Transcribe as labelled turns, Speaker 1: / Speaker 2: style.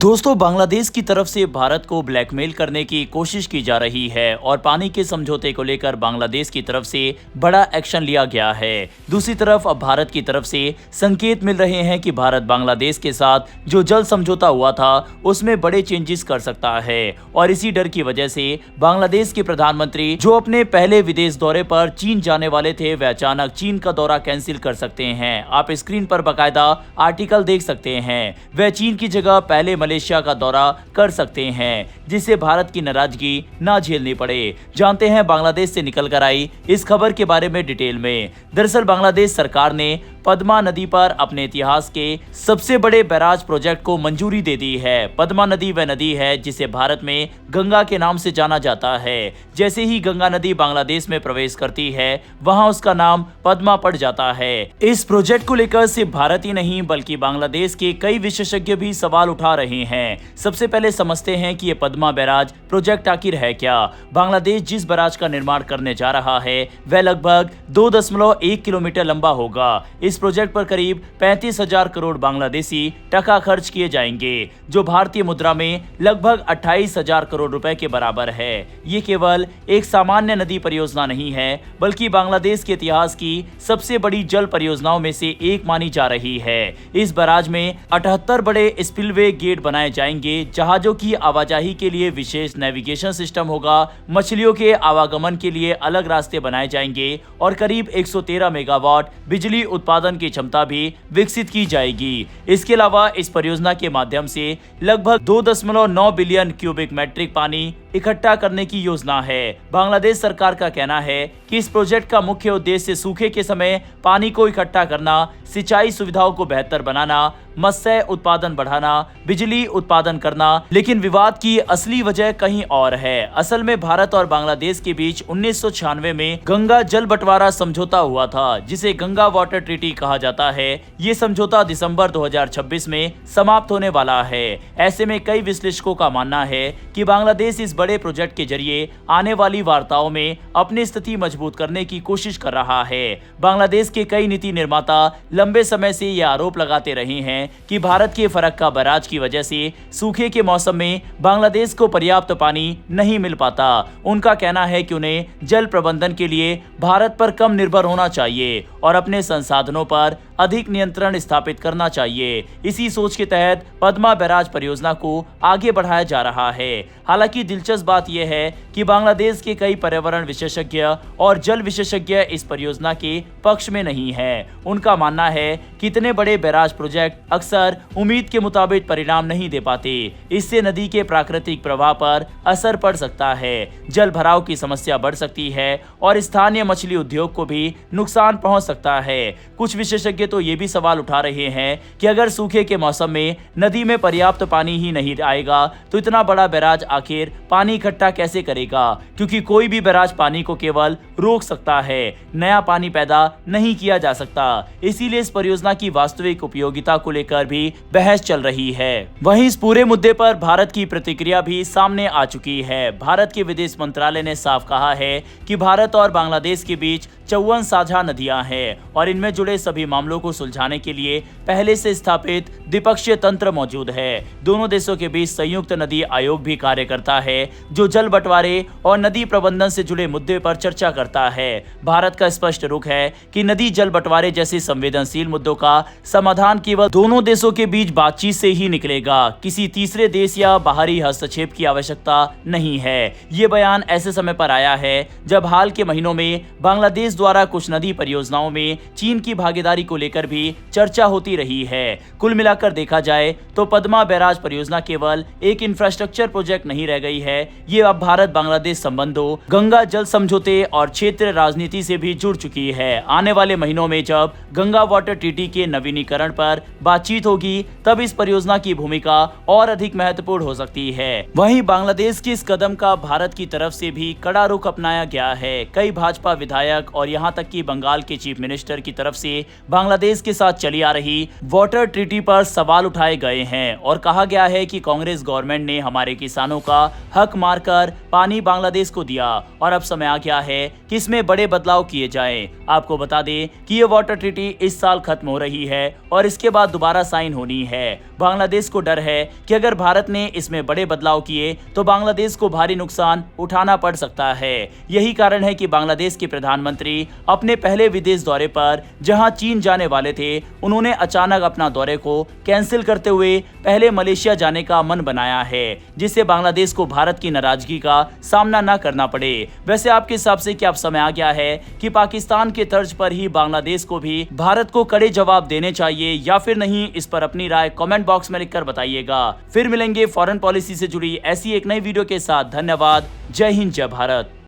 Speaker 1: दोस्तों, बांग्लादेश की तरफ से भारत को ब्लैकमेल करने की कोशिश की जा रही है और पानी के समझौते को लेकर बांग्लादेश की तरफ से बड़ा एक्शन लिया गया है। दूसरी तरफ अब भारत की तरफ से संकेत मिल रहे हैं कि भारत बांग्लादेश के साथ जो जल समझौता हुआ था उसमें बड़े चेंजेस कर सकता है और इसी डर की वजह से बांग्लादेश के प्रधानमंत्री जो अपने पहले विदेश दौरे पर चीन जाने वाले थे वह अचानक चीन का दौरा कैंसिल कर सकते हैं। आप स्क्रीन पर बकायदा आर्टिकल देख सकते हैं। वह चीन की जगह पहले मलेशिया का दौरा कर सकते हैं, जिससे भारत की नाराजगी ना झेलनी पड़े। जानते हैं बांग्लादेश से निकल कर आई इस खबर के बारे में डिटेल में। दरअसल बांग्लादेश सरकार ने पद्मा नदी पर अपने इतिहास के सबसे बड़े बैराज प्रोजेक्ट को मंजूरी दे दी है। पद्मा नदी वह नदी है जिसे भारत में गंगा के नाम से जाना जाता है। जैसे ही गंगा नदी बांग्लादेश में प्रवेश करती है वहां उसका नाम पद्मा पड़ जाता है। इस प्रोजेक्ट को लेकर सिर्फ भारत ही नहीं बल्कि बांग्लादेश के कई विशेषज्ञ भी सवाल उठा रहे हैं। सबसे पहले समझते हैं कि ये पद्मा बैराज प्रोजेक्ट आखिर है क्या। बांग्लादेश जिस बैराज का निर्माण करने जा रहा है वह लगभग 2.1 किलोमीटर लंबा होगा। इस प्रोजेक्ट पर करीब 35,000 करोड़ बांग्लादेशी टका खर्च किए जाएंगे, जो भारतीय मुद्रा में लगभग 28,000 करोड़ रुपए के बराबर है। ये केवल एक सामान्य नदी परियोजना नहीं है बल्कि बांग्लादेश के इतिहास की सबसे बड़ी जल परियोजनाओं में से एक मानी जा रही है। इस बैराज में 78 बड़े स्पिलवे गेट बनाए जाएंगे, जहाजों की आवाजाही के लिए विशेष नेविगेशन सिस्टम होगा, मछलियों के आवागमन के लिए अलग रास्ते बनाए जाएंगे और करीब 113 मेगावाट बिजली उत्पादन की क्षमता भी विकसित की जाएगी। इसके अलावा इस परियोजना के माध्यम से लगभग 2.9 बिलियन क्यूबिक मीट्रिक पानी इकट्ठा करने की योजना है। बांग्लादेश सरकार का कहना है कि इस प्रोजेक्ट का मुख्य उद्देश्य सूखे के समय पानी को इकट्ठा करना, सिंचाई सुविधाओं को बेहतर बनाना, मत्स्य उत्पादन बढ़ाना, बिजली उत्पादन करना। लेकिन विवाद की असली वजह कहीं और है। असल में भारत और बांग्लादेश के बीच 1996 में गंगा जल बंटवारा समझौता हुआ था, जिसे गंगा वाटर ट्रीटी कहा जाता है। ये समझौता दिसंबर 2026 में समाप्त होने वाला है। ऐसे में कई विश्लेषकों का मानना है कि बांग्लादेश इस बड़े प्रोजेक्ट के जरिए आने वाली वार्ताओं में अपनी स्थिति मजबूत करने की कोशिश कर रहा है। बांग्लादेश के कई नीति निर्माता लंबे समय से यह आरोप लगाते रहे हैं कि भारत के फरक्का बैराज की वजह से सूखे के मौसम में बांग्लादेश को पर्याप्त पानी नहीं मिल पाता। उनका कहना है कि उन्हें जल प्रबंधन के लिए भारत पर कम निर्भर होना चाहिए और अपने संसाधनों पर अधिक नियंत्रण स्थापित करना चाहिए। इसी सोच के तहत पद्मा बैराज परियोजना को आगे बढ़ाया जा रहा है। हालांकि दिलचस्प बात यह है कि बांग्लादेश के कई पर्यावरण विशेषज्ञ और जल विशेषज्ञ इस परियोजना के पक्ष में नहीं है। उनका मानना है कि इतने बड़े बैराज प्रोजेक्ट अक्सर उम्मीद के मुताबिक परिणाम नहीं दे पाते। इससे नदी के प्राकृतिक प्रवाह पर असर पड़ सकता है, जल भराव की समस्या बढ़ सकती है और स्थानीय मछली उद्योग को भी नुकसान पहुंच सकता है। कुछ विशेषज्ञ तो ये भी सवाल उठा रहे हैं कि अगर सूखे के मौसम में नदी में पर्याप्त पानी ही नहीं आएगा तो इतना बड़ा बैराज आखिर पानी इकट्ठा कैसे करेगा, क्योंकि कोई भी बैराज पानी को केवल रोक सकता है, नया पानी पैदा नहीं किया जा सकता। इसीलिए इस परियोजना की वास्तविक उपयोगिता को लेकर भी बहस चल रही है। वहीं इस पूरे मुद्दे पर भारत की प्रतिक्रिया भी सामने आ चुकी है। भारत के विदेश मंत्रालय ने साफ कहा है कि भारत और बांग्लादेश के बीच 54 साझा नदियां हैं और इनमें जुड़े सभी मामलों को सुलझाने के लिए पहले से स्थापित द्विपक्षीय तंत्र मौजूद है। दोनों देशों के बीच संयुक्त नदी आयोग भी कार्य करता है, जो जल बंटवारे और नदी प्रबंधन से जुड़े मुद्दे पर चर्चा करता है। भारत का स्पष्ट रुख है कि नदी जल बंटवारे जैसे संवेदनशील मुद्दों का समाधान केवल दोनों देशों के बीच बातचीत से ही निकलेगा। किसी तीसरे देश या बाहरी हस्तक्षेप की आवश्यकता नहीं है। ये बयान ऐसे समय पर आया है जब हाल के महीनों में बांग्लादेश द्वारा कुछ नदी परियोजनाओं में चीन की भागीदारी को लेकर भी चर्चा होती रही है। कुल मिलाकर देखा जाए तो पद्मा बैराज परियोजना केवल एक इंफ्रास्ट्रक्चर प्रोजेक्ट नहीं रह गई है। ये अब भारत बांग्लादेश संबंधों, गंगा जल समझौते और क्षेत्रीय राजनीति से भी जुड़ चुकी है। आने वाले महीनों में जब गंगा वाटर ट्रीटी के नवीनीकरण पर बातचीत होगी तब इस परियोजना की भूमिका और अधिक महत्वपूर्ण हो सकती है। वहीं बांग्लादेश के इस कदम का भारत की तरफ से भी कड़ा रुख अपनाया गया है। कई भाजपा विधायक और यहाँ तक कि बंगाल के चीफ मिनिस्टर की तरफ से बांग्लादेश के साथ चली आ रही वाटर ट्रीटी पर सवाल उठाए गए हैं और कहा गया है कि कांग्रेस गवर्नमेंट ने हमारे किसानों का हक मारकर पानी बांग्लादेश को दिया और अब समय आ गया है कि इसमें बड़े बदलाव किए जाएं। आपको बता दें कि ये वाटर ट्रीटी इस साल खत्म हो रही है और इसके बाद दोबारा साइन होनी है। बांग्लादेश को डर है कि अगर भारत ने इसमें बड़े बदलाव किए तो बांग्लादेश को भारी नुकसान उठाना पड़ सकता है। यही कारण है कि बांग्लादेश के प्रधानमंत्री अपने पहले विदेश दौरे पर जहां चीन जाने वाले थे, उन्होंने अचानक अपना दौरे को कैंसिल करते हुए पहले मलेशिया जाने का मन बनाया है, जिससे बांग्लादेश को भारत की नाराजगी का सामना न करना पड़े। वैसे आपके हिसाब से क्या अब समय आ गया है कि पाकिस्तान के तर्ज पर ही बांग्लादेश को भी भारत को कड़े जवाब देने चाहिए या फिर नहीं? इस पर अपनी राय कमेंट बॉक्स में लिखकर बताइएगा। फिर मिलेंगे फॉरेन पॉलिसी से जुड़ी ऐसी एक नई वीडियो के साथ। धन्यवाद। जय हिंद, जय भारत।